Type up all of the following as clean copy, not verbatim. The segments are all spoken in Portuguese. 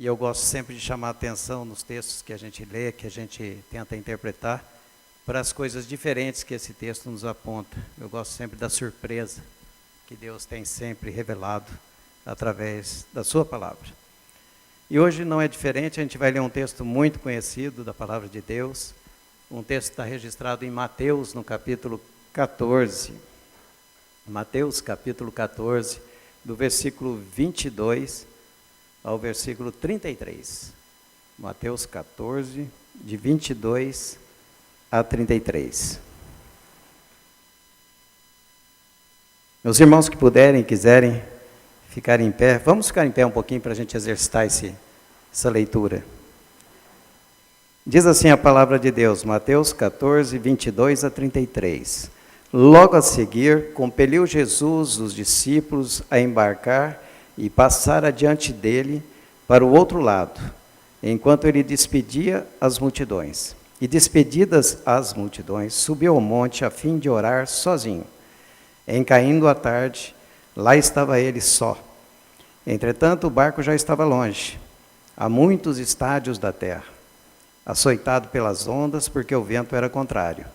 E eu gosto sempre de chamar a atenção nos textos que a gente lê, que a gente tenta interpretar, para as coisas diferentes que esse texto nos aponta. Eu gosto sempre da surpresa que Deus tem sempre revelado através da sua palavra. E hoje não é diferente, a gente vai ler um texto muito conhecido da palavra de Deus. Um texto que está registrado em Mateus, no capítulo 14. Mateus, capítulo 14, do versículo 22 ao versículo 33. Mateus 14, de 22 a 33. Meus irmãos que puderem e quiserem ficar em pé, vamos ficar em pé um pouquinho para a gente exercitar essa leitura. Diz assim a palavra de Deus, Mateus 14, 22 a 33. Logo a seguir, compeliu Jesus os discípulos a embarcar e passar adiante dele para o outro lado, enquanto ele despedia as multidões. E despedidas as multidões, subiu ao monte a fim de orar sozinho. Em caindo a tarde, lá estava ele só. Entretanto, o barco já estava longe, a muitos estádios da terra, açoitado pelas ondas, porque o vento era contrário.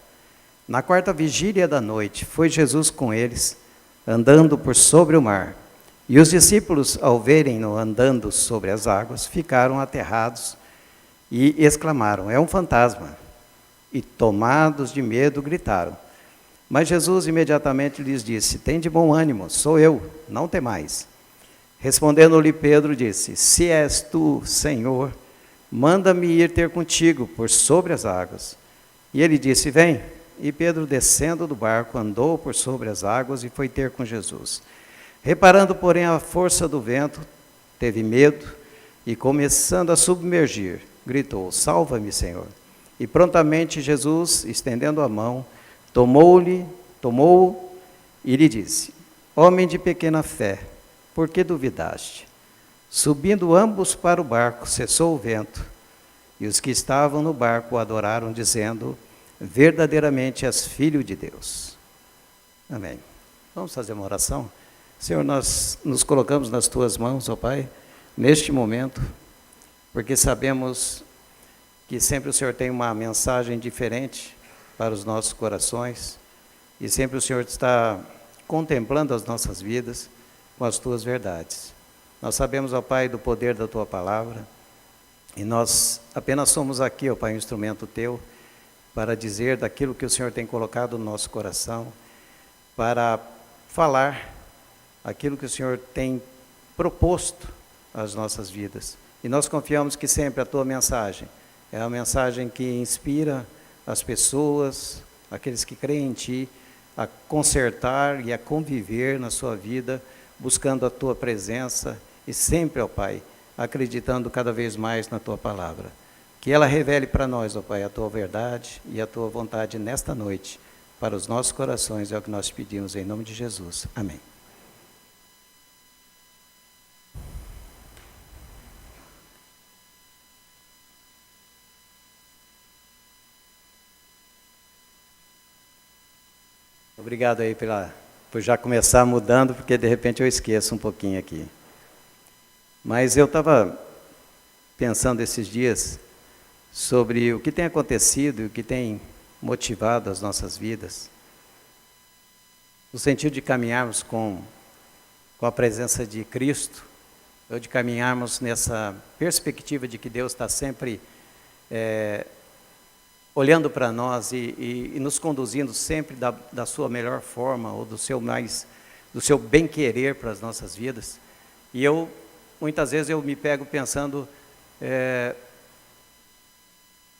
Na quarta vigília da noite, foi Jesus com eles, andando por sobre o mar. E os discípulos, ao verem-no andando sobre as águas, ficaram aterrados e exclamaram, é um fantasma. E tomados de medo, gritaram. Mas Jesus imediatamente lhes disse, tende bom ânimo, sou eu, não temais. Respondendo-lhe Pedro, disse, se és tu, Senhor, manda-me ir ter contigo por sobre as águas. E ele disse, vem. E Pedro, descendo do barco, andou por sobre as águas e foi ter com Jesus. Reparando, porém, a força do vento, teve medo e, começando a submergir, gritou, salva-me, Senhor. E prontamente Jesus, estendendo a mão, tomou-o e lhe disse, homem de pequena fé, por que duvidaste? Subindo ambos para o barco, cessou o vento, e os que estavam no barco o adoraram, dizendo, verdadeiramente és filho de Deus. Amém. Vamos fazer uma oração? Senhor, nós nos colocamos nas tuas mãos, ó Pai, neste momento, porque sabemos que sempre o Senhor tem uma mensagem diferente para os nossos corações, e sempre o Senhor está contemplando as nossas vidas com as tuas verdades. Nós sabemos, ó Pai, do poder da tua palavra, e nós apenas somos aqui, ó Pai, um instrumento teu, para dizer daquilo que o Senhor tem colocado no nosso coração, para falar aquilo que o Senhor tem proposto às nossas vidas. E nós confiamos que sempre a tua mensagem é a mensagem que inspira as pessoas, aqueles que creem em ti, a consertar e a conviver na sua vida, buscando a tua presença e sempre, ó Pai, acreditando cada vez mais na tua palavra. Que ela revele para nós, ó Pai, a tua verdade e a tua vontade nesta noite, para os nossos corações, é o que nós pedimos em nome de Jesus. Amém. Obrigado aí por já começar mudando, porque de repente eu esqueço um pouquinho aqui. Mas eu estava pensando esses dias sobre o que tem acontecido e o que tem motivado as nossas vidas, no sentido de caminharmos com a presença de Cristo, ou de caminharmos nessa perspectiva de que Deus está sempre olhando para nós e nos conduzindo sempre da sua melhor forma, ou do seu bem-querer para as nossas vidas. E muitas vezes eu me pego pensando,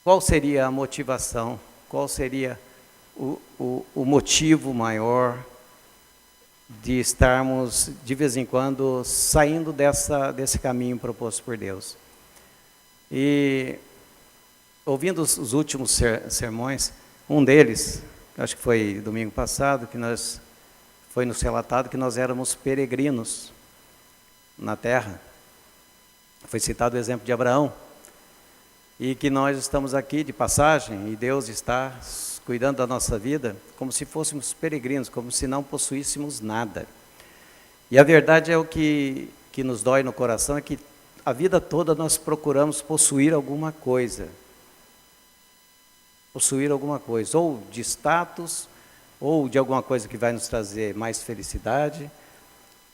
qual seria a motivação, qual seria o motivo maior de estarmos, de vez em quando, saindo desse caminho proposto por Deus. E, ouvindo os últimos sermões, um deles, acho que foi domingo passado, foi nos relatado que nós éramos peregrinos na terra. Foi citado o exemplo de Abraão, e que nós estamos aqui de passagem, e Deus está cuidando da nossa vida como se fôssemos peregrinos, como se não possuíssemos nada. E a verdade é o que nos dói no coração, é que a vida toda nós procuramos possuir alguma coisa. Possuir alguma coisa, ou de status, ou de alguma coisa que vai nos trazer mais felicidade.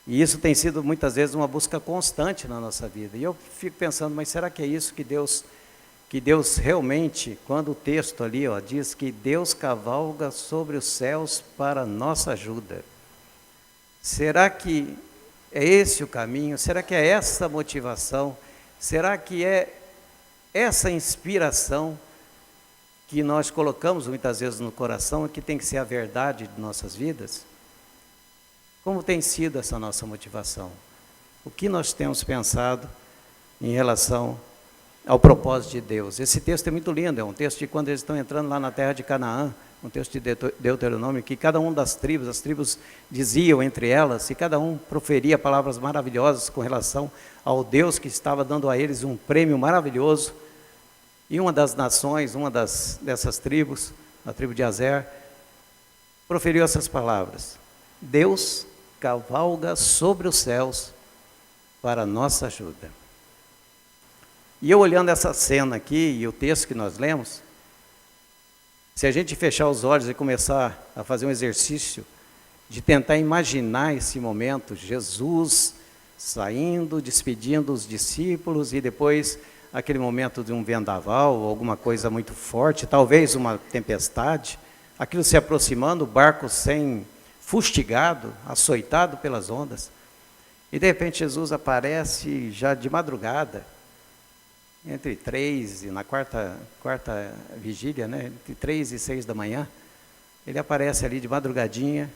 E isso tem sido muitas vezes uma busca constante na nossa vida. E eu fico pensando, mas será que é isso que Deus realmente, quando o texto ali diz que Deus cavalga sobre os céus para nossa ajuda? Será que é esse o caminho? Será que é essa motivação? Será que é essa inspiração que nós colocamos muitas vezes no coração, que tem que ser a verdade de nossas vidas? Como tem sido essa nossa motivação? O que nós temos pensado em relação ao propósito de Deus? Esse texto é muito lindo, é um texto de quando eles estão entrando lá na terra de Canaã, um texto de Deuteronômio, que cada uma das tribos, as tribos diziam entre elas, e cada um proferia palavras maravilhosas com relação ao Deus que estava dando a eles um prêmio maravilhoso. E uma das nações, dessas tribos, a tribo de Azer, proferiu essas palavras: Deus cavalga sobre os céus para nossa ajuda. E eu olhando essa cena aqui e o texto que nós lemos, se a gente fechar os olhos e começar a fazer um exercício de tentar imaginar esse momento, Jesus saindo, despedindo os discípulos e depois aquele momento de um vendaval, alguma coisa muito forte, talvez uma tempestade, aquilo se aproximando, o barco fustigado, açoitado pelas ondas, e de repente Jesus aparece já de madrugada, entre 3 e na quarta vigília, né, entre 3 e 6 da manhã, ele aparece ali de madrugadinha,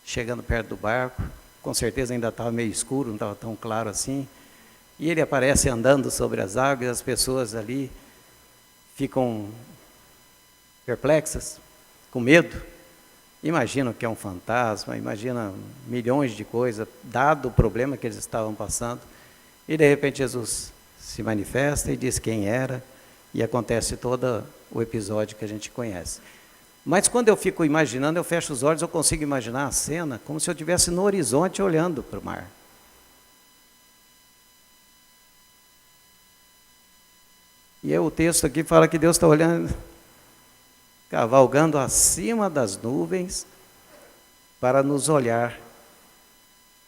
chegando perto do barco, com certeza ainda estava meio escuro, não estava tão claro assim, e ele aparece andando sobre as águas, as pessoas ali ficam perplexas, com medo, imaginam que é um fantasma, imaginam milhões de coisas, dado o problema que eles estavam passando, e de repente Jesus se manifesta e diz quem era, e acontece todo o episódio que a gente conhece. Mas quando eu fico imaginando, eu fecho os olhos, eu consigo imaginar a cena como se eu estivesse no horizonte olhando para o mar. E o texto aqui fala que Deus está olhando, cavalgando acima das nuvens para nos olhar.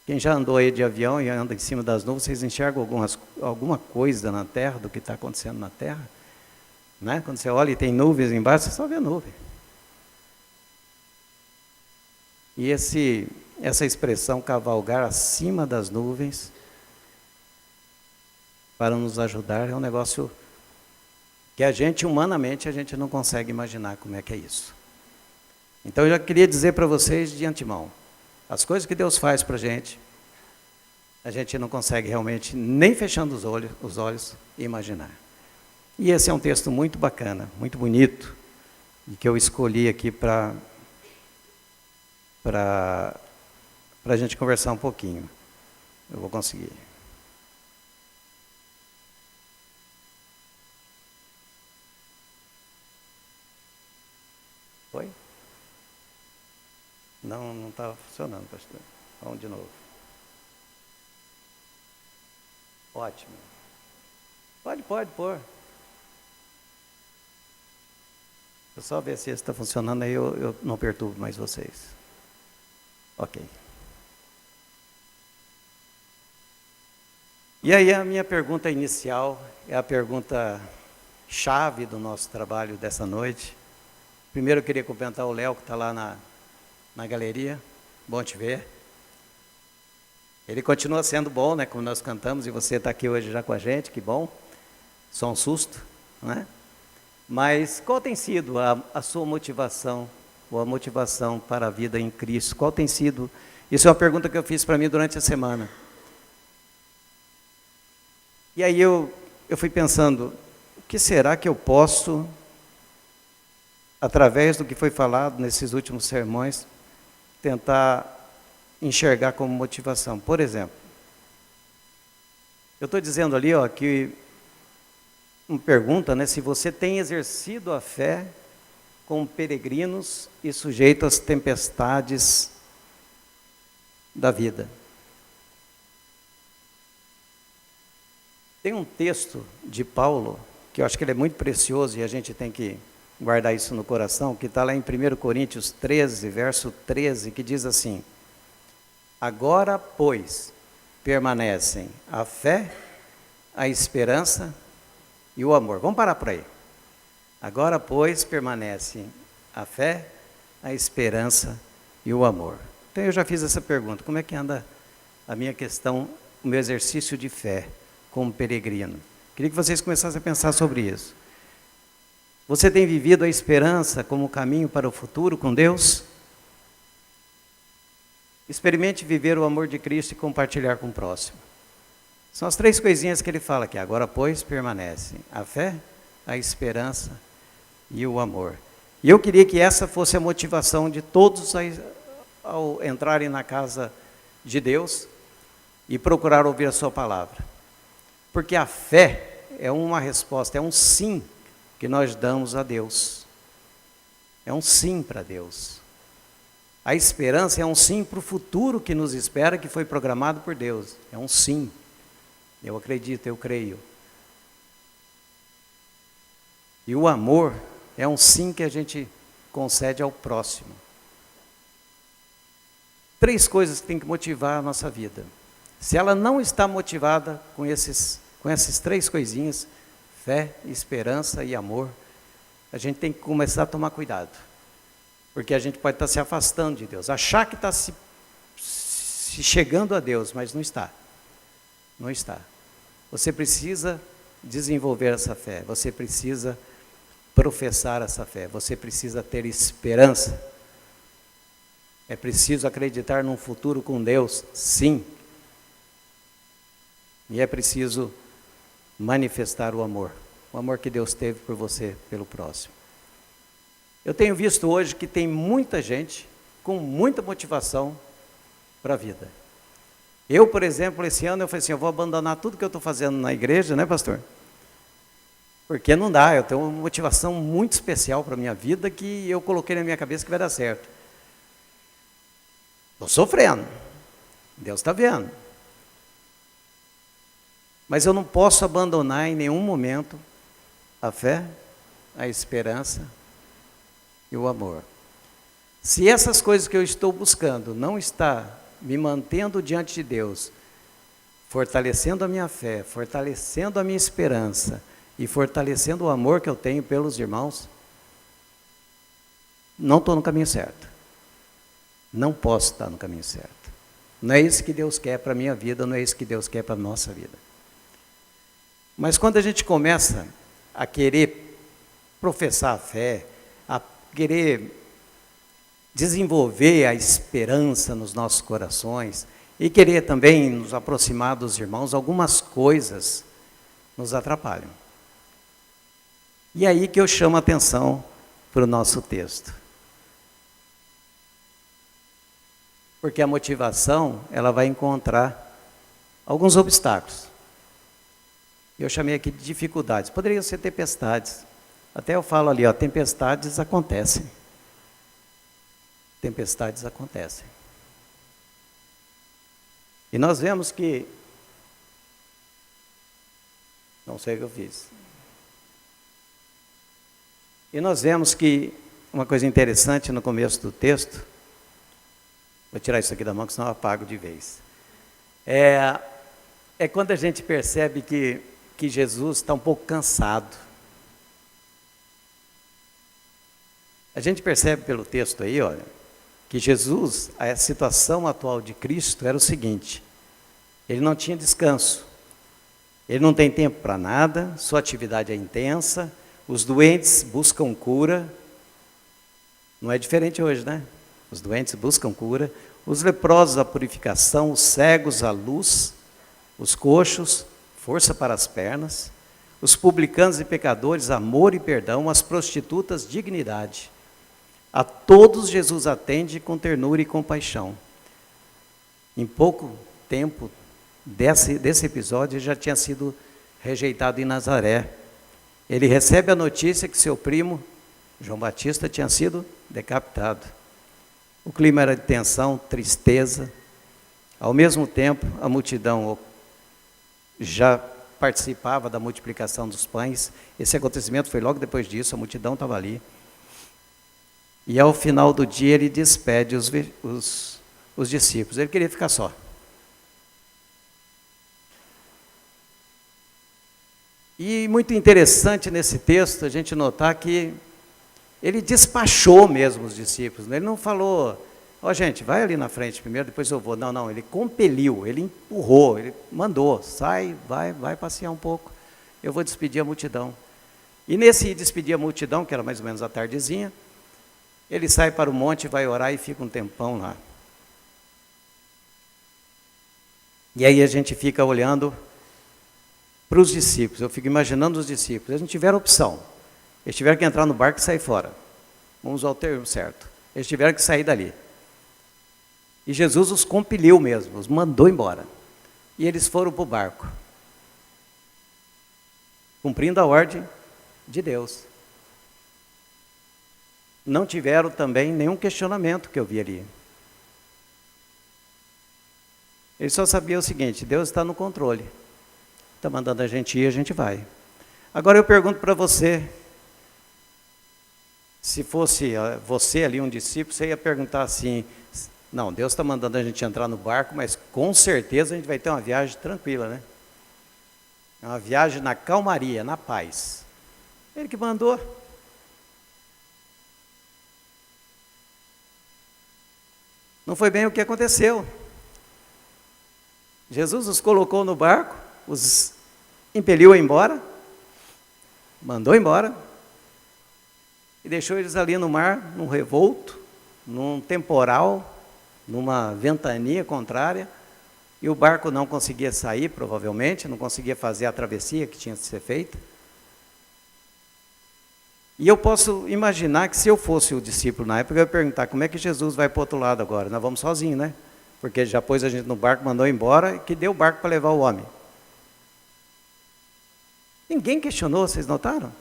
Quem já andou aí de avião e anda em cima das nuvens, vocês enxergam alguma coisa na terra, do que está acontecendo na terra? Né? Quando você olha e tem nuvens embaixo, você só vê nuvem. E essa expressão, cavalgar acima das nuvens, para nos ajudar, é um negócio que humanamente, a gente não consegue imaginar como é que é isso. Então, eu já queria dizer para vocês de antemão, as coisas que Deus faz para a gente não consegue realmente, nem fechando os olhos, imaginar. E esse é um texto muito bacana, muito bonito, e que eu escolhi aqui para a gente conversar um pouquinho. Eu vou conseguir. Foi? Não estava funcionando, pastor. Vamos de novo. Ótimo. Pode pôr. Eu só ver se está funcionando, aí eu não perturbo mais vocês. Ok. E aí a minha pergunta inicial é a pergunta chave do nosso trabalho dessa noite. Primeiro eu queria cumprimentar o Léo, que está lá na galeria. Bom te ver. Ele continua sendo bom, né, como nós cantamos, e você está aqui hoje já com a gente, que bom. Só um susto, né? Mas qual tem sido a sua motivação, ou a motivação para a vida em Cristo? Qual tem sido? Isso é uma pergunta que eu fiz para mim durante a semana. E aí eu fui pensando, o que será que eu posso, através do que foi falado nesses últimos sermões, tentar enxergar como motivação? Por exemplo, eu estou dizendo ali, que uma pergunta, né, se você tem exercido a fé como peregrinos e sujeitos às tempestades da vida. Tem um texto de Paulo, que eu acho que ele é muito precioso e a gente tem que guardar isso no coração, que está lá em 1 Coríntios 13, verso 13, que diz assim: agora, pois, permanecem a fé, a esperança e o amor. Vamos parar por aí. Agora, pois, permanecem a fé, a esperança e o amor. Então eu já fiz essa pergunta: como é que anda a minha questão, o meu exercício de fé como peregrino? Queria que vocês começassem a pensar sobre isso. Você tem vivido a esperança como caminho para o futuro com Deus? Experimente viver o amor de Cristo e compartilhar com o próximo. São as 3 coisinhas que ele fala aqui. Agora, pois, permanecem a fé, a esperança e o amor. E eu queria que essa fosse a motivação de todos ao entrarem na casa de Deus e procurar ouvir a sua palavra. Porque a fé é uma resposta, é um sim que nós damos a Deus. É um sim para Deus. A esperança é um sim para o futuro que nos espera, que foi programado por Deus. É um sim. Eu acredito, eu creio. E o amor é um sim que a gente concede ao próximo. 3 coisas que tem que motivar a nossa vida. Se ela não está motivada com essas 3 coisinhas, fé, esperança e amor, a gente tem que começar a tomar cuidado. Porque a gente pode estar se afastando de Deus, achar que está se chegando a Deus, mas não está. Não está. Você precisa desenvolver essa fé, você precisa professar essa fé, você precisa ter esperança. É preciso acreditar num futuro com Deus, sim. E é preciso manifestar o amor que Deus teve por você, pelo próximo. Eu tenho visto hoje que tem muita gente com muita motivação para a vida. Eu, por exemplo, esse ano eu falei assim, eu vou abandonar tudo que eu estou fazendo na igreja, né, pastor? Porque não dá, eu tenho uma motivação muito especial para a minha vida que eu coloquei na minha cabeça que vai dar certo. Estou sofrendo, Deus está vendo. Mas eu não posso abandonar em nenhum momento a fé, a esperança e o amor. Se essas coisas que eu estou buscando não está me mantendo diante de Deus, fortalecendo a minha fé, fortalecendo a minha esperança e fortalecendo o amor que eu tenho pelos irmãos, não estou no caminho certo. Não posso estar no caminho certo. Não é isso que Deus quer para a minha vida, não é isso que Deus quer para a nossa vida. Mas quando a gente começa a querer professar a fé, a querer desenvolver a esperança nos nossos corações e querer também nos aproximar dos irmãos, algumas coisas nos atrapalham. E é aí que eu chamo a atenção para o nosso texto. Porque a motivação, ela vai encontrar alguns obstáculos. Eu chamei aqui de dificuldades. Poderiam ser tempestades. Até eu falo ali, ó, tempestades acontecem. Tempestades acontecem. E nós vemos que... Não sei o que eu fiz. E nós vemos que uma coisa interessante no começo do texto... Vou tirar isso aqui da mão, que senão eu apago de vez. É quando a gente percebe que Jesus está um pouco cansado. A gente percebe pelo texto aí, olha, que Jesus, a situação atual de Cristo era o seguinte: ele não tinha descanso, ele não tem tempo para nada, sua atividade é intensa, os doentes buscam cura. Não é diferente hoje, né? Os doentes buscam cura, os leprosos a purificação, os cegos a luz, os coxos, força para as pernas, os publicanos e pecadores, amor e perdão, as prostitutas, dignidade. A todos Jesus atende com ternura e compaixão. Em pouco tempo desse episódio, ele já tinha sido rejeitado em Nazaré. Ele recebe a notícia que seu primo, João Batista, tinha sido decapitado. O clima era de tensão, tristeza. Ao mesmo tempo, a multidão já participava da multiplicação dos pães. Esse acontecimento foi logo depois disso, a multidão estava ali. E ao final do dia ele despede os discípulos. Ele queria ficar só. E muito interessante nesse texto a gente notar que ele despachou mesmo os discípulos. Ele não falou, ó gente, vai ali na frente primeiro, depois eu vou. Não, não, ele compeliu, ele empurrou, ele mandou, sai, vai passear um pouco. Eu vou despedir a multidão. E nesse despedir a multidão, que era mais ou menos a tardezinha, ele sai para o monte, vai orar e fica um tempão lá. E aí a gente fica olhando para os discípulos, eu fico imaginando os discípulos, eles não tiveram opção, eles tiveram que entrar no barco e sair fora, vamos ao termo certo, eles tiveram que sair dali, e Jesus os compeliu mesmo, os mandou embora, e eles foram para o barco, cumprindo a ordem de Deus, não tiveram também nenhum questionamento que eu vi ali, eles só sabiam o seguinte, Deus está no controle, está mandando a gente ir, a gente vai. Agora eu pergunto para você, se fosse você ali um discípulo, você ia perguntar assim, não, Deus está mandando a gente entrar no barco, mas com certeza a gente vai ter uma viagem tranquila, né? Uma viagem na calmaria, na paz. Ele que mandou. Não foi bem o que aconteceu. Jesus os colocou no barco, os impeliu a ir embora, mandou embora, e deixou eles ali no mar, num revolto, num temporal, numa ventania contrária, e o barco não conseguia sair, provavelmente, não conseguia fazer a travessia que tinha que ser feita. E eu posso imaginar que se eu fosse o discípulo na época, eu ia perguntar, como é que Jesus vai para o outro lado agora? Nós vamos sozinhos, né? Porque já pôs a gente no barco, mandou embora, que deu o barco para levar o homem. Ninguém questionou, vocês notaram?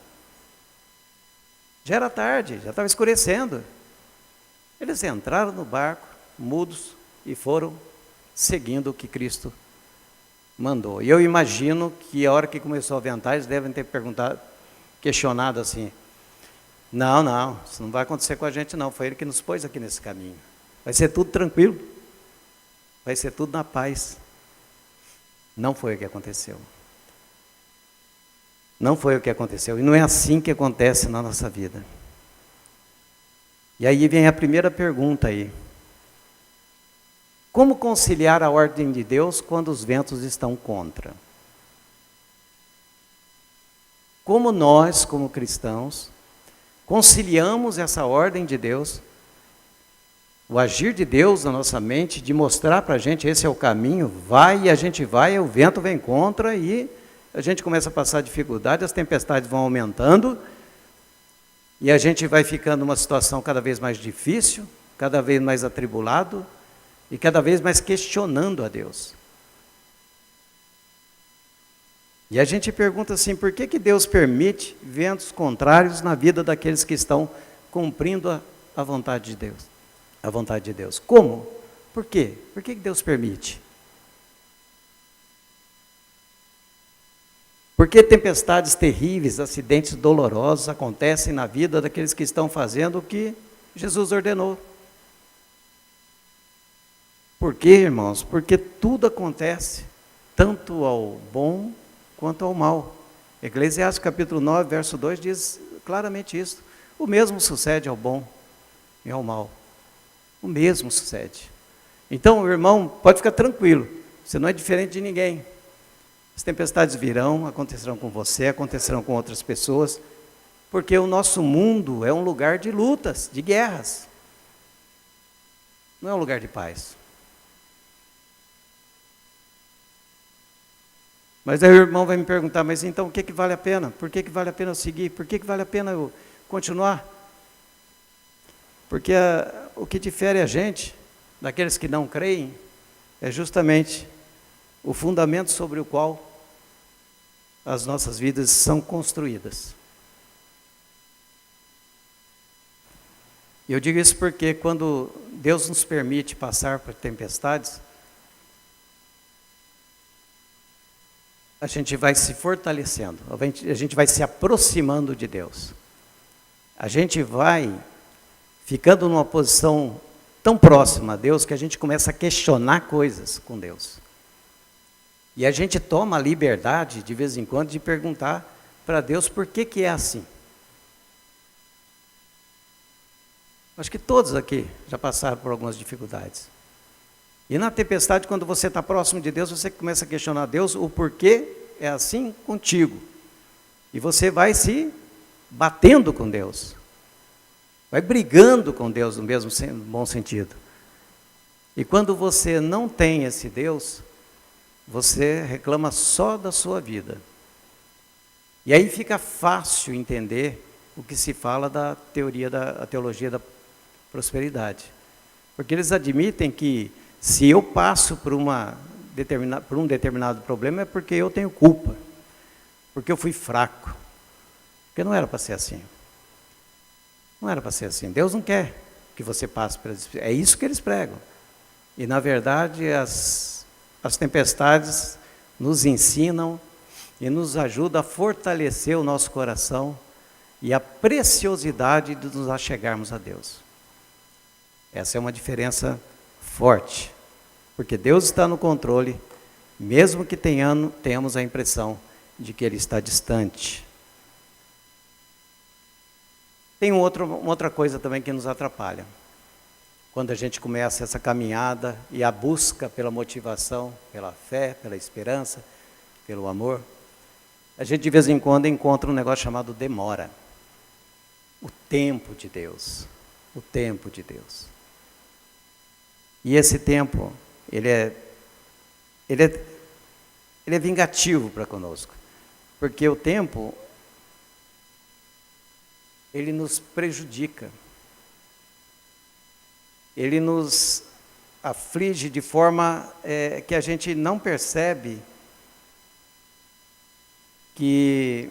Já era tarde, já estava escurecendo. Eles entraram no barco, mudos, e foram seguindo o que Cristo mandou. E eu imagino que a hora que começou a ventar, eles devem ter perguntado, questionado assim, não, isso não vai acontecer com a gente não, foi Ele que nos pôs aqui nesse caminho. Vai ser tudo tranquilo, vai ser tudo na paz. Não foi o que aconteceu. Não foi o que aconteceu. E não é assim que acontece na nossa vida. E aí vem a primeira pergunta aí. Como conciliar a ordem de Deus quando os ventos estão contra? Como nós, como cristãos, conciliamos essa ordem de Deus, o agir de Deus na nossa mente, de mostrar para a gente, esse é o caminho, vai e a gente vai, o vento vem contra e a gente começa a passar dificuldade, as tempestades vão aumentando e a gente vai ficando numa situação cada vez mais difícil, cada vez mais atribulado e cada vez mais questionando a Deus. E a gente pergunta assim, por que Deus permite ventos contrários na vida daqueles que estão cumprindo a vontade de Deus? A vontade de Deus. Como? Por quê? Por que Deus permite? Por que tempestades terríveis, acidentes dolorosos acontecem na vida daqueles que estão fazendo o que Jesus ordenou? Por quê, irmãos? Porque tudo acontece, tanto ao bom quanto ao mal. Eclesiastes capítulo 9, verso 2 diz claramente isso. O mesmo sucede ao bom e ao mal. O mesmo sucede. Então, irmão, pode ficar tranquilo, você não é diferente de ninguém. As tempestades virão, acontecerão com você, acontecerão com outras pessoas, porque o nosso mundo é um lugar de lutas, de guerras. Não é um lugar de paz. Mas aí o irmão vai me perguntar, mas então o que vale a pena? Por que vale a pena eu seguir? Por que vale a pena eu continuar? Porque o que difere a gente daqueles que não creem é justamente o fundamento sobre o qual as nossas vidas são construídas. E eu digo isso porque quando Deus nos permite passar por tempestades, a gente vai se fortalecendo, a gente vai se aproximando de Deus. A gente vai ficando numa posição tão próxima a Deus que a gente começa a questionar coisas com Deus. E a gente toma a liberdade, de vez em quando, de perguntar para Deus por que é assim. Acho que todos aqui já passaram por algumas dificuldades. E na tempestade, quando você está próximo de Deus, você começa a questionar a Deus o porquê é assim contigo. E você vai se batendo com Deus. Vai brigando com Deus no mesmo bom sentido. E quando você não tem esse Deus, você reclama só da sua vida. E aí fica fácil entender o que se fala da teologia da prosperidade. Porque eles admitem que se eu passo por um determinado problema é porque eu tenho culpa, porque eu fui fraco, porque não era para ser assim. Não era para ser assim. Deus não quer que você passe por isso. É isso que eles pregam. E na verdade as tempestades nos ensinam e nos ajudam a fortalecer o nosso coração e a preciosidade de nos achegarmos a Deus. Essa é uma diferença forte, porque Deus está no controle, mesmo que tenhamos a impressão de que Ele está distante. Tem uma outra coisa também que nos atrapalha. Quando a gente começa essa caminhada e a busca pela motivação, pela fé, pela esperança, pelo amor, a gente de vez em quando encontra um negócio chamado demora. O tempo de Deus. O tempo de Deus. E esse tempo, ele é vingativo para conosco. Porque o tempo, ele nos prejudica. Ele nos aflige de forma que a gente não percebe, que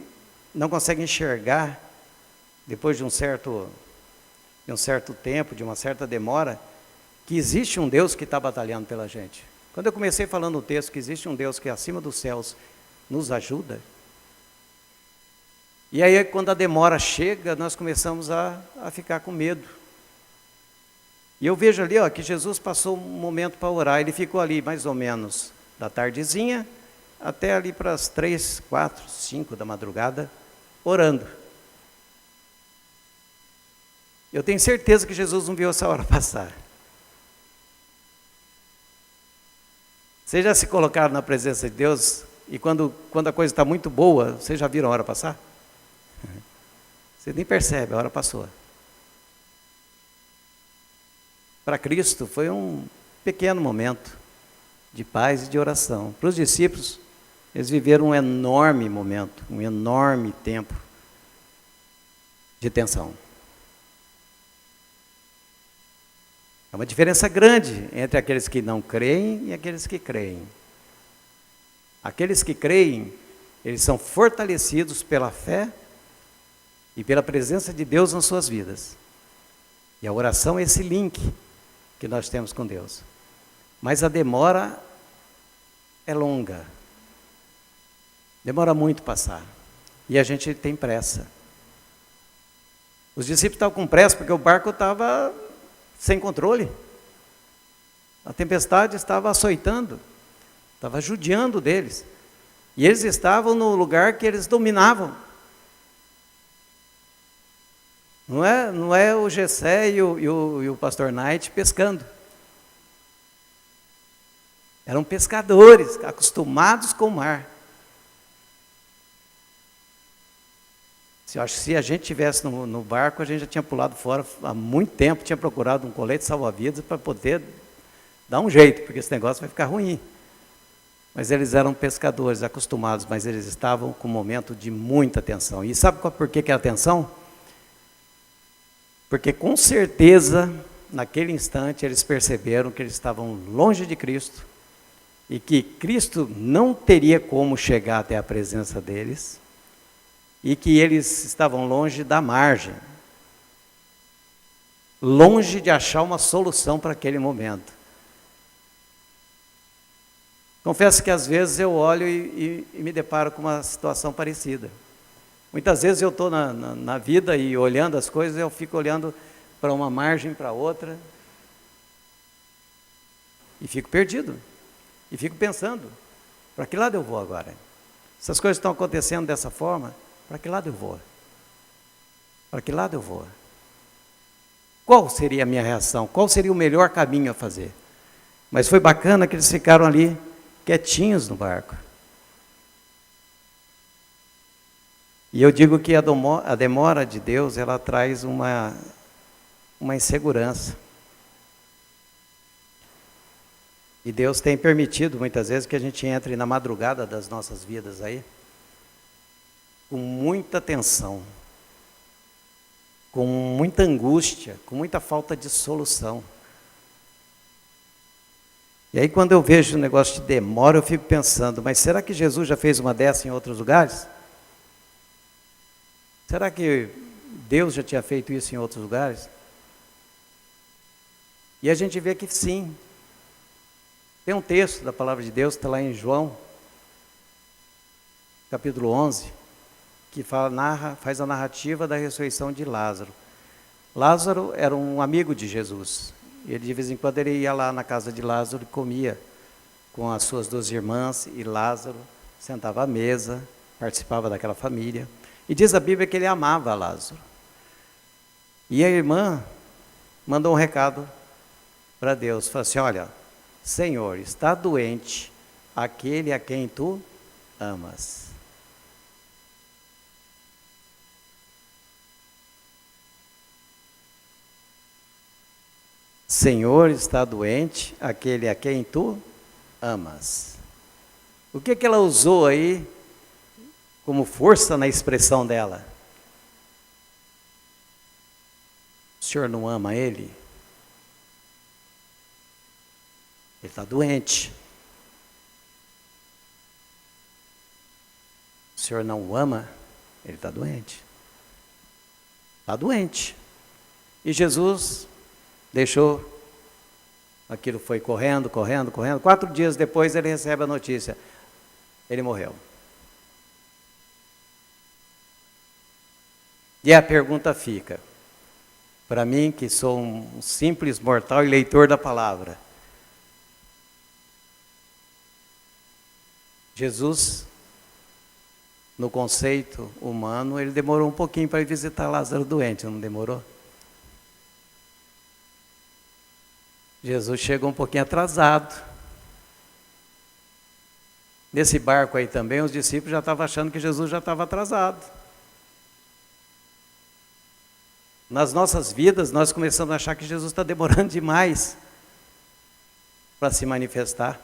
não consegue enxergar, depois de um certo tempo, de uma certa demora, que existe um Deus que está batalhando pela gente. Quando eu comecei falando no texto que existe um Deus que acima dos céus nos ajuda, e aí quando a demora chega, nós começamos a ficar com medo. E eu vejo ali que Jesus passou um momento para orar, ele ficou ali mais ou menos da tardezinha, até ali para as 3, 4, 5 da madrugada, orando. Eu tenho certeza que Jesus não viu essa hora passar. Vocês já se colocaram na presença de Deus e quando a coisa está muito boa, vocês já viram a hora passar? Você nem percebe, a hora passou. Para Cristo foi um pequeno momento de paz e de oração. Para os discípulos, eles viveram um enorme momento, um enorme tempo de tensão. É uma diferença grande entre aqueles que não creem e aqueles que creem. Aqueles que creem, eles são fortalecidos pela fé e pela presença de Deus nas suas vidas. E a oração é esse link que nós temos com Deus. Mas a demora é longa. Demora muito passar. E a gente tem pressa. Os discípulos estavam com pressa porque o barco estava sem controle. A tempestade estava açoitando, estava judiando deles. E eles estavam no lugar que eles dominavam. Não é o Gessé e o pastor Knight pescando. Eram pescadores, acostumados com o mar. Eu acho que se a gente estivesse no barco, a gente já tinha pulado fora há muito tempo, tinha procurado um colete salva-vidas para poder dar um jeito, porque esse negócio vai ficar ruim. Mas eles eram pescadores, acostumados, mas eles estavam com um momento de muita tensão. E sabe por que era tensão? Porque com certeza, naquele instante, eles perceberam que eles estavam longe de Cristo e que Cristo não teria como chegar até a presença deles e que eles estavam longe da margem, longe de achar uma solução para aquele momento. Confesso que às vezes eu olho e me deparo com uma situação parecida. Muitas vezes eu estou na vida e olhando as coisas, eu fico olhando para uma margem, para outra, e fico perdido. E fico pensando, para que lado eu vou agora? Essas coisas estão acontecendo dessa forma, para que lado eu vou? Para que lado eu vou? Qual seria a minha reação? Qual seria o melhor caminho a fazer? Mas foi bacana que eles ficaram ali, quietinhos no barco. E eu digo que a demora de Deus, ela traz uma insegurança. E Deus tem permitido, muitas vezes, que a gente entre na madrugada das nossas vidas aí, com muita tensão, com muita angústia, com muita falta de solução. E aí quando eu vejo um negócio de demora, eu fico pensando, mas será que Jesus já fez uma dessa em outros lugares? Será que Deus já tinha feito isso em outros lugares? E a gente vê que sim. Tem um texto da palavra de Deus, está lá em João, capítulo 11, que faz a narrativa da ressurreição de Lázaro. Lázaro era um amigo de Jesus. Ele, de vez em quando, ele ia lá na casa de Lázaro e comia com as suas 2 irmãs, e Lázaro sentava à mesa, participava daquela família. E diz a Bíblia que ele amava Lázaro. E a irmã mandou um recado para Deus, falou assim, olha, Senhor, está doente aquele a quem tu amas. Senhor, está doente aquele a quem tu amas. O que ela usou aí como força na expressão dela? O Senhor não ama ele? Ele está doente. O Senhor não o ama? Ele está doente. Está doente. E Jesus deixou, aquilo foi correndo. 4 dias depois ele recebe a notícia, ele morreu. E a pergunta fica, para mim que sou um simples mortal e leitor da palavra, Jesus, no conceito humano, ele demorou um pouquinho para ir visitar Lázaro doente, não demorou? Jesus chegou um pouquinho atrasado. Nesse barco aí também, os discípulos já estavam achando que Jesus já estava atrasado. Nas nossas vidas, nós começamos a achar que Jesus está demorando demais para se manifestar.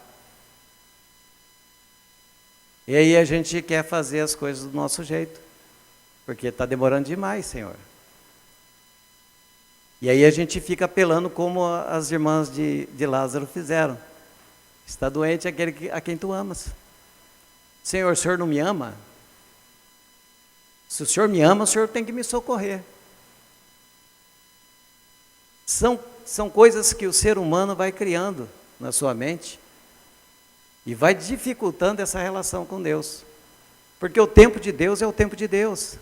E aí a gente quer fazer as coisas do nosso jeito, porque está demorando demais, Senhor. E aí a gente fica apelando como as irmãs de Lázaro fizeram. Está doente aquele a quem tu amas. Senhor, o Senhor não me ama? Se o Senhor me ama, o Senhor tem que me socorrer. São coisas que o ser humano vai criando na sua mente e vai dificultando essa relação com Deus. Porque o tempo de Deus é o tempo de Deus.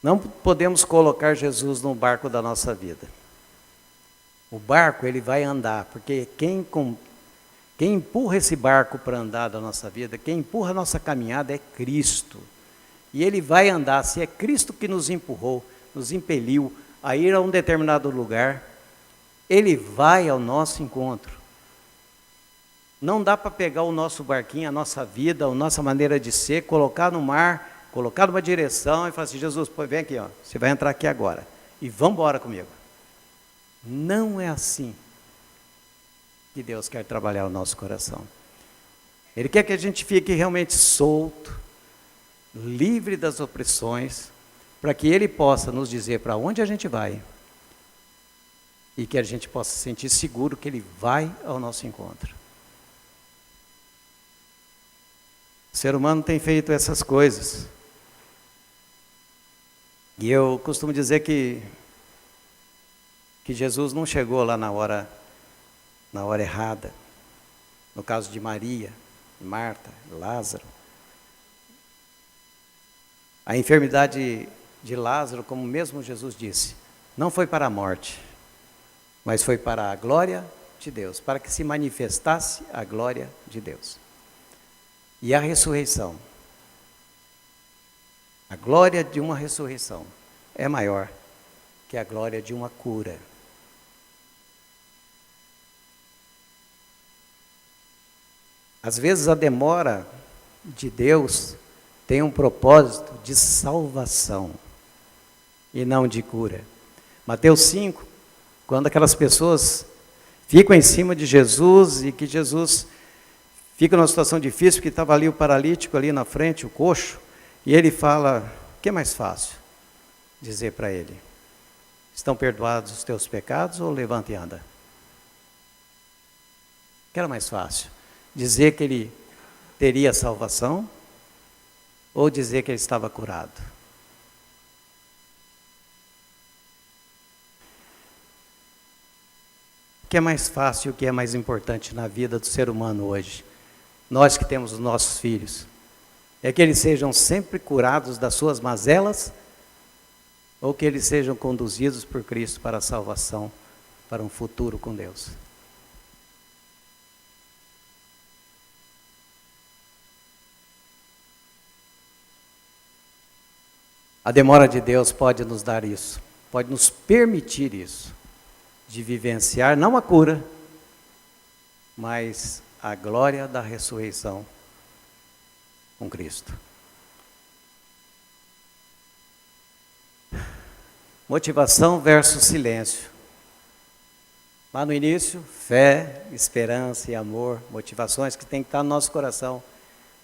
Não podemos colocar Jesus no barco da nossa vida. O barco, ele vai andar, porque quem empurra esse barco para andar da nossa vida, quem empurra a nossa caminhada é Cristo. E ele vai andar, se é Cristo que nos empurrou, nos impeliu a ir a um determinado lugar, ele vai ao nosso encontro. Não dá para pegar o nosso barquinho, a nossa vida, a nossa maneira de ser, colocar no mar, colocar numa direção e falar assim, Jesus, pô, vem aqui, ó, você vai entrar aqui agora e vamos embora comigo. Não é assim que Deus quer trabalhar o nosso coração. Ele quer que a gente fique realmente solto, livre das opressões, para que Ele possa nos dizer para onde a gente vai e que a gente possa se sentir seguro que Ele vai ao nosso encontro. O ser humano tem feito essas coisas. E eu costumo dizer que Jesus não chegou lá na hora errada. No caso de Maria, Marta, Lázaro. A enfermidade de Lázaro, como mesmo Jesus disse, não foi para a morte, mas foi para a glória de Deus, para que se manifestasse a glória de Deus. E a ressurreição, a glória de uma ressurreição é maior que a glória de uma cura. Às vezes a demora de Deus tem um propósito de salvação e não de cura. Mateus 5, quando aquelas pessoas ficam em cima de Jesus e que Jesus fica numa situação difícil, porque estava ali o paralítico ali na frente, o coxo, e ele fala, o que é mais fácil dizer para ele? Estão perdoados os teus pecados ou levanta e anda? O que era mais fácil? Dizer que ele teria salvação ou dizer que ele estava curado? O que é mais fácil e o que é mais importante na vida do ser humano hoje? Nós que temos os nossos filhos, é que eles sejam sempre curados das suas mazelas ou que eles sejam conduzidos por Cristo para a salvação, para um futuro com Deus? A demora de Deus pode nos dar isso, pode nos permitir isso, de vivenciar não a cura, mas a glória da ressurreição com Cristo. Motivação versus silêncio. Lá no início, fé, esperança e amor, motivações que tem que estar no nosso coração.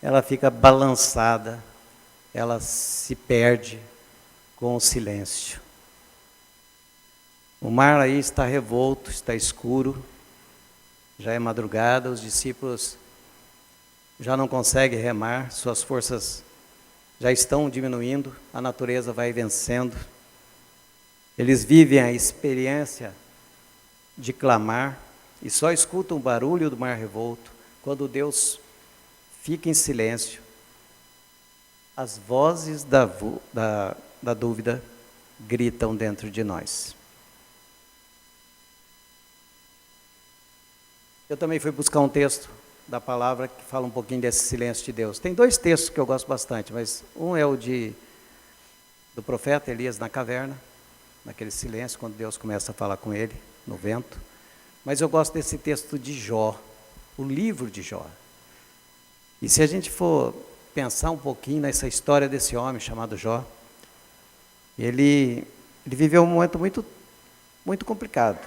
Ela fica balançada, ela se perde com o silêncio. O mar aí está revolto, está escuro, já é madrugada, os discípulos já não conseguem remar, suas forças já estão diminuindo, a natureza vai vencendo. Eles vivem a experiência de clamar e só escutam o barulho do mar revolto quando Deus fica em silêncio. As vozes da dúvida gritam dentro de nós. Eu também fui buscar um texto da palavra que fala um pouquinho desse silêncio de Deus. Tem dois textos que eu gosto bastante, mas um é o do profeta Elias na caverna, naquele silêncio, quando Deus começa a falar com ele, no vento. Mas eu gosto desse texto de Jó, o livro de Jó. E se a gente for pensar um pouquinho nessa história desse homem chamado Jó, ele viveu um momento muito, muito complicado,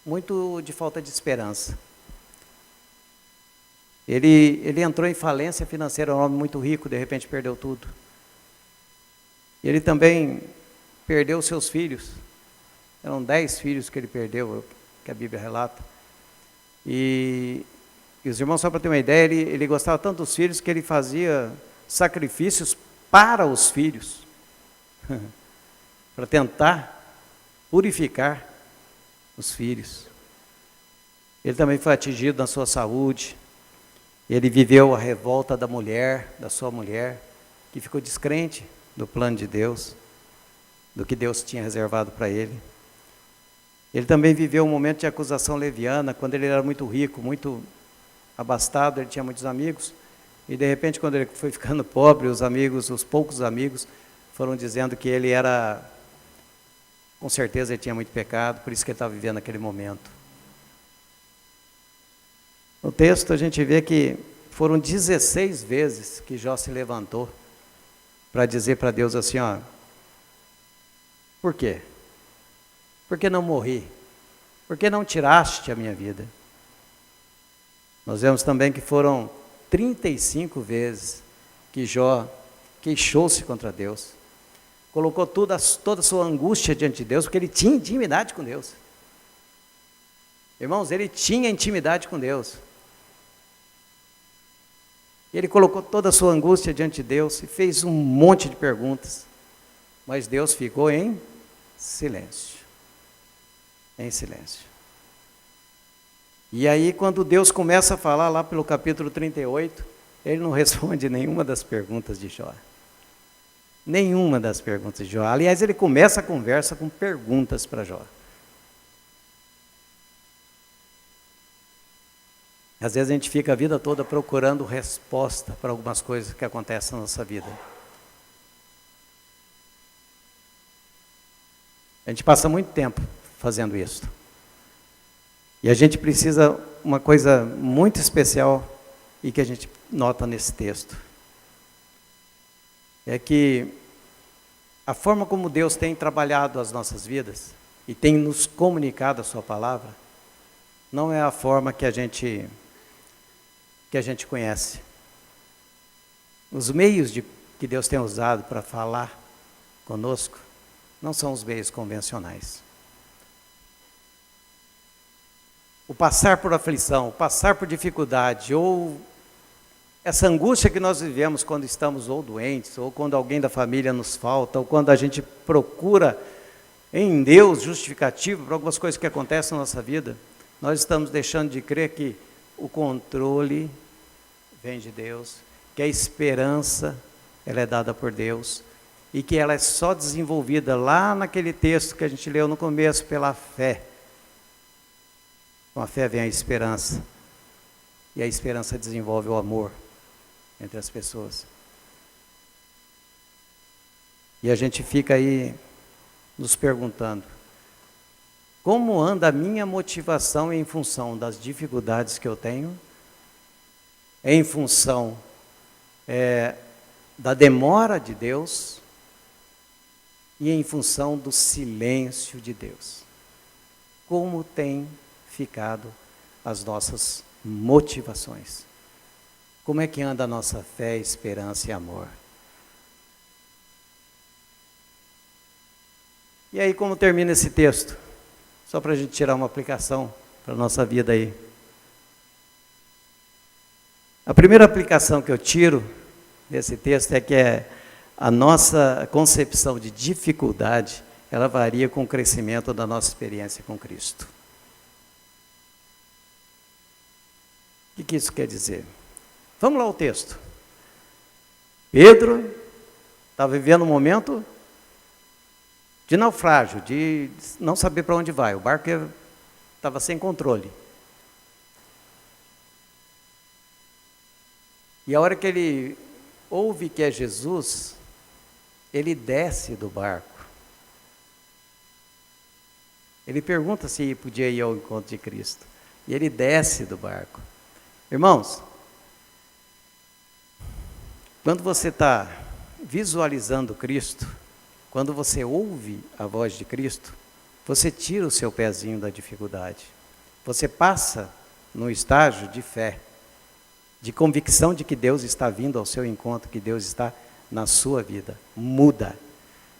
muito de falta de esperança. Ele entrou em falência financeira, era um homem muito rico, de repente perdeu tudo. Ele também perdeu seus filhos, eram 10 filhos que ele perdeu, que a Bíblia relata. E os irmãos, só para ter uma ideia, ele gostava tanto dos filhos que ele fazia sacrifícios para os filhos, para tentar purificar os filhos. Ele também foi atingido na sua saúde. Ele viveu a revolta da sua mulher, que ficou descrente do plano de Deus, do que Deus tinha reservado para ele. Ele também viveu um momento de acusação leviana, quando ele era muito rico, muito abastado, ele tinha muitos amigos, e de repente, quando ele foi ficando pobre, os poucos amigos, foram dizendo que ele era, com certeza ele tinha muito pecado, por isso que ele estava vivendo aquele momento. No texto a gente vê que foram 16 vezes que Jó se levantou para dizer para Deus assim, ó, por quê? Por que não morri? Por que não tiraste a minha vida? Nós vemos também que foram 35 vezes que Jó queixou-se contra Deus. Colocou toda a sua angústia diante de Deus, porque ele tinha intimidade com Deus. Irmãos, ele tinha intimidade com Deus. Ele colocou toda a sua angústia diante de Deus e fez um monte de perguntas. Mas Deus ficou em silêncio. Em silêncio. E aí, quando Deus começa a falar lá pelo capítulo 38, ele não responde nenhuma das perguntas de Jó. Nenhuma das perguntas de Jó. Aliás, ele começa a conversa com perguntas para Jó. Às vezes a gente fica a vida toda procurando resposta para algumas coisas que acontecem na nossa vida. A gente passa muito tempo fazendo isso. E a gente precisa uma coisa muito especial e que a gente nota nesse texto. É que a forma como Deus tem trabalhado as nossas vidas e tem nos comunicado a sua palavra, não é a forma que a gente conhece. Os meios que Deus tem usado para falar conosco não são os meios convencionais. O passar por aflição, o passar por dificuldade, ou essa angústia que nós vivemos quando estamos ou doentes, ou quando alguém da família nos falta, ou quando a gente procura em Deus justificativo para algumas coisas que acontecem na nossa vida, nós estamos deixando de crer que o controle vem de Deus, que a esperança ela é dada por Deus e que ela é só desenvolvida lá naquele texto que a gente leu no começo pela fé. Com a fé vem a esperança e a esperança desenvolve o amor entre as pessoas. E a gente fica aí nos perguntando, como anda a minha motivação em função das dificuldades que eu tenho, em função da demora de Deus e em função do silêncio de Deus. Como tem ficado as nossas motivações? Como é que anda a nossa fé, esperança e amor? E aí, como termina esse texto? Só para a gente tirar uma aplicação para a nossa vida aí. A primeira aplicação que eu tiro desse texto é que a nossa concepção de dificuldade, ela varia com o crescimento da nossa experiência com Cristo. O que isso quer dizer? Vamos lá ao texto. Pedro estava vivendo um momento de naufrágio, de não saber para onde vai. O barco estava sem controle. E a hora que ele ouve que é Jesus, ele desce do barco. Ele pergunta se podia ir ao encontro de Cristo. E ele desce do barco. Irmãos, quando você está visualizando Cristo, quando você ouve a voz de Cristo, você tira o seu pezinho da dificuldade. Você passa num estágio de fé, de convicção de que Deus está vindo ao seu encontro, que Deus está na sua vida. Muda.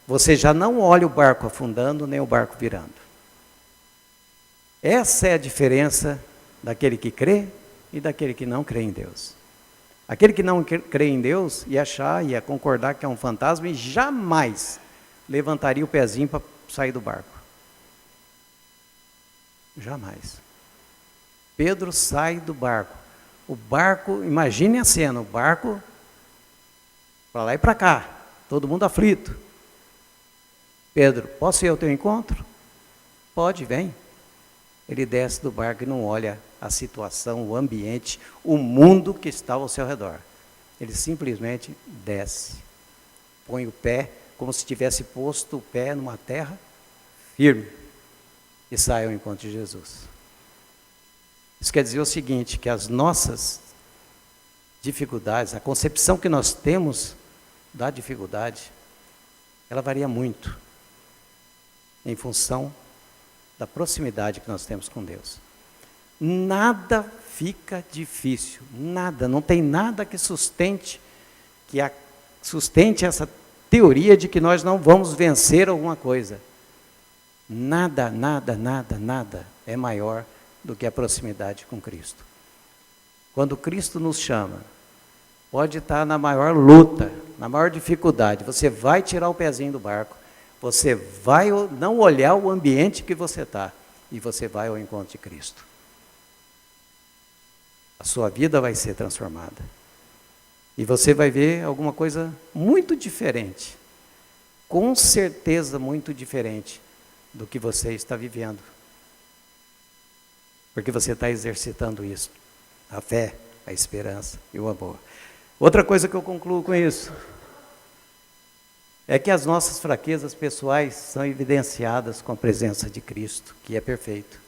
Você já não olha o barco afundando, nem o barco virando. Essa é a diferença daquele que crê e daquele que não crê em Deus. Aquele que não crê em Deus ia achar, ia concordar que é um fantasma e jamais levantaria o pezinho para sair do barco. Jamais. Pedro sai do barco. O barco, imagine a cena, o barco para lá e para cá, todo mundo aflito. Pedro, posso ir ao teu encontro? Pode, vem. Ele desce do barco e não olha a situação, o ambiente, o mundo que está ao seu redor. Ele simplesmente desce, põe o pé, como se tivesse posto o pé numa terra firme, e sai ao encontro de Jesus. Isso quer dizer o seguinte, que as nossas dificuldades, a concepção que nós temos da dificuldade, ela varia muito em função da proximidade que nós temos com Deus. Nada fica difícil, nada, não tem nada que sustente essa teoria de que nós não vamos vencer alguma coisa. Nada, nada, nada, nada é maior do que a proximidade com Cristo. Quando Cristo nos chama, pode estar na maior luta, na maior dificuldade, você vai tirar o pezinho do barco, você vai não olhar o ambiente que você está, e você vai ao encontro de Cristo. A sua vida vai ser transformada. E você vai ver alguma coisa muito diferente, com certeza muito diferente do que você está vivendo. Porque você está exercitando isso, a fé, a esperança e o amor. Outra coisa que eu concluo com isso, é que as nossas fraquezas pessoais são evidenciadas com a presença de Cristo, que é perfeito.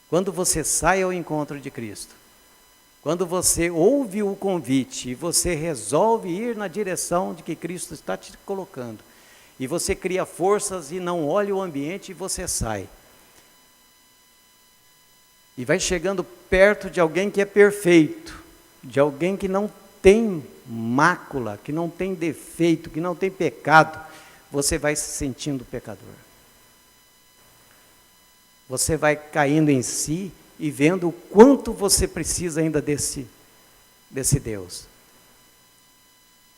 Quando você sai ao encontro de Cristo, quando você ouve o convite e você resolve ir na direção de que Cristo está te colocando, e você cria forças e não olha o ambiente e você sai. E vai chegando perto de alguém que é perfeito, de alguém que não tem mácula, que não tem defeito, que não tem pecado, você vai se sentindo pecador. Você vai caindo em si e vendo o quanto você precisa ainda desse Deus.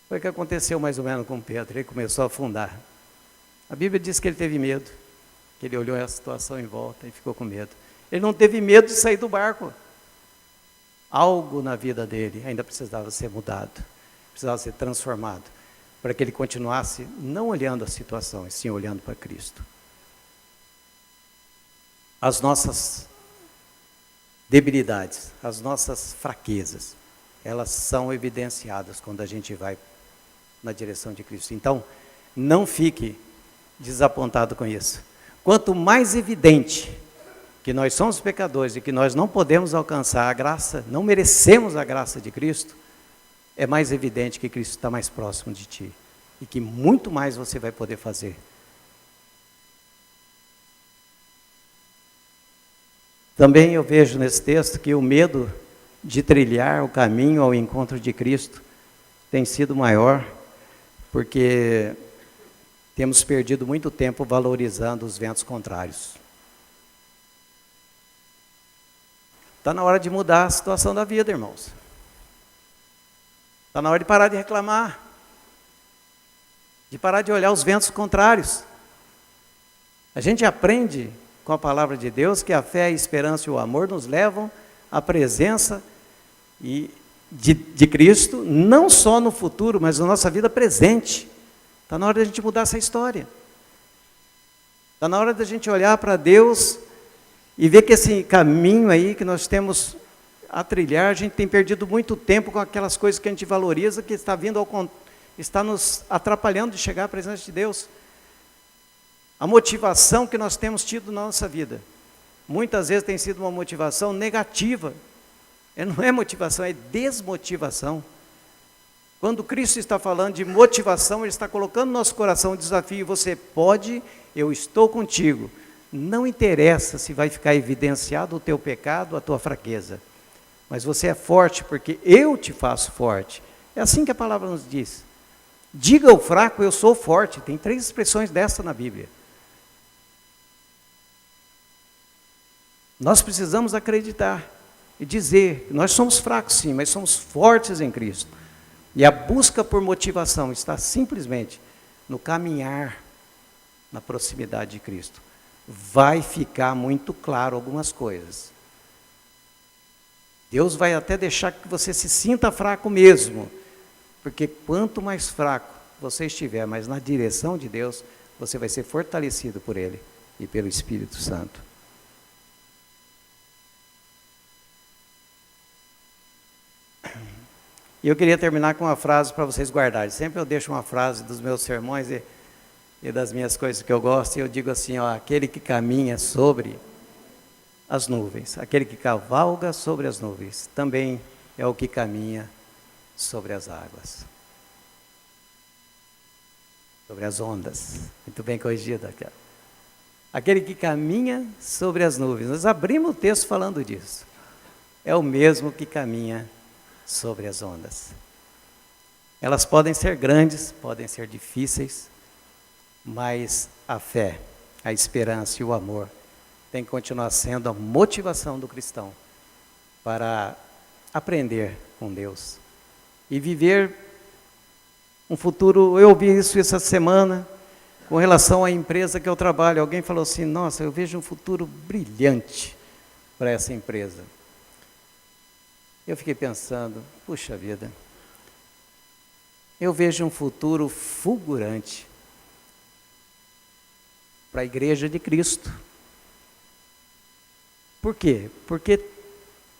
Foi o que aconteceu mais ou menos com Pedro, ele começou a afundar. A Bíblia diz que ele teve medo, que ele olhou a situação em volta e ficou com medo. Ele não teve medo de sair do barco. Algo na vida dele ainda precisava ser mudado, precisava ser transformado, para que ele continuasse não olhando a situação, e sim olhando para Cristo. As nossas debilidades, as nossas fraquezas, elas são evidenciadas quando a gente vai na direção de Cristo. Então, não fique desapontado com isso. Quanto mais evidente que nós somos pecadores e que nós não podemos alcançar a graça, não merecemos a graça de Cristo, é mais evidente que Cristo está mais próximo de ti e que muito mais você vai poder fazer. Também eu vejo nesse texto que o medo de trilhar o caminho ao encontro de Cristo tem sido maior, porque temos perdido muito tempo valorizando os ventos contrários. Está na hora de mudar a situação da vida, irmãos. Está na hora de parar de reclamar, de parar de olhar os ventos contrários. A gente aprende com a palavra de Deus que a fé, a esperança e o amor nos levam à presença de Cristo, não só no futuro, mas na nossa vida presente. Está na hora de a gente mudar essa história. Está na hora de a gente olhar para Deus e ver que esse caminho aí que nós temos a trilhar, a gente tem perdido muito tempo com aquelas coisas que a gente valoriza, que está nos atrapalhando de chegar à presença de Deus. A motivação que nós temos tido na nossa vida, muitas vezes tem sido uma motivação negativa. Não é motivação, é desmotivação. Quando Cristo está falando de motivação, Ele está colocando no nosso coração um desafio: você pode, eu estou contigo. Não interessa se vai ficar evidenciado o teu pecado, a tua fraqueza, mas você é forte porque eu te faço forte. É assim que a palavra nos diz. Diga ao fraco, eu sou forte. Tem 3 expressões dessa na Bíblia. Nós precisamos acreditar e dizer, nós somos fracos sim, mas somos fortes em Cristo. E a busca por motivação está simplesmente no caminhar na proximidade de Cristo. Vai ficar muito claro algumas coisas. Deus vai até deixar que você se sinta fraco mesmo, porque quanto mais fraco você estiver, mas na direção de Deus, você vai ser fortalecido por Ele e pelo Espírito Santo. E eu queria terminar com uma frase para vocês guardarem. Sempre eu deixo uma frase dos meus sermões e das minhas coisas que eu gosto, e eu digo assim, ó: aquele que caminha sobre as nuvens, aquele que cavalga sobre as nuvens, também é o que caminha sobre as águas, sobre as ondas. Muito bem corrigido aqui. Aquele que caminha sobre as nuvens. Nós abrimos o texto falando disso. É o mesmo que caminha sobre as ondas. Elas podem ser grandes, podem ser difíceis, mas a fé, a esperança e o amor tem que continuar sendo a motivação do cristão para aprender com Deus e viver Um futuro, eu ouvi isso essa semana, com relação à empresa que eu trabalho. Alguém falou assim, nossa, eu vejo um futuro brilhante para essa empresa. Eu fiquei pensando, puxa vida, eu vejo um futuro fulgurante para a Igreja de Cristo. Por quê? Porque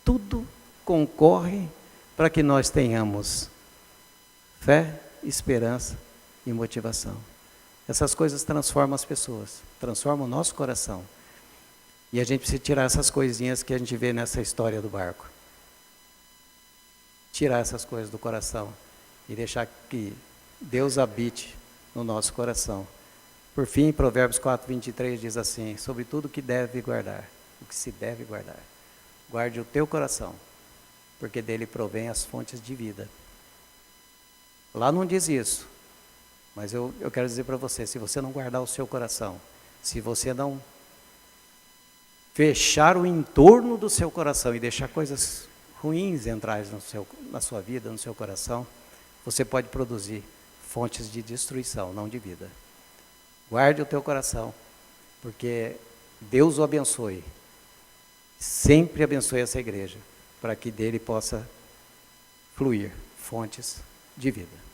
tudo concorre para que nós tenhamos fé, esperança e motivação. Essas coisas transformam as pessoas, transformam o nosso coração. E a gente precisa tirar essas coisinhas que a gente vê nessa história do barco. Tirar essas coisas do coração e deixar que Deus habite no nosso coração. Por fim, Provérbios 4:23 diz assim, sobre tudo o que deve guardar, o que se deve guardar. Guarde o teu coração, porque dele provém as fontes de vida. Lá não diz isso, mas eu quero dizer para você, se você não guardar o seu coração, se você não fechar o entorno do seu coração e deixar coisas ruins entrar na sua vida, no seu coração, você pode produzir fontes de destruição, não de vida. Guarde o teu coração, porque Deus o abençoe. Sempre abençoe essa igreja, para que dele possa fluir fontes de vida.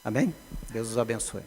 Amém? Deus os abençoe.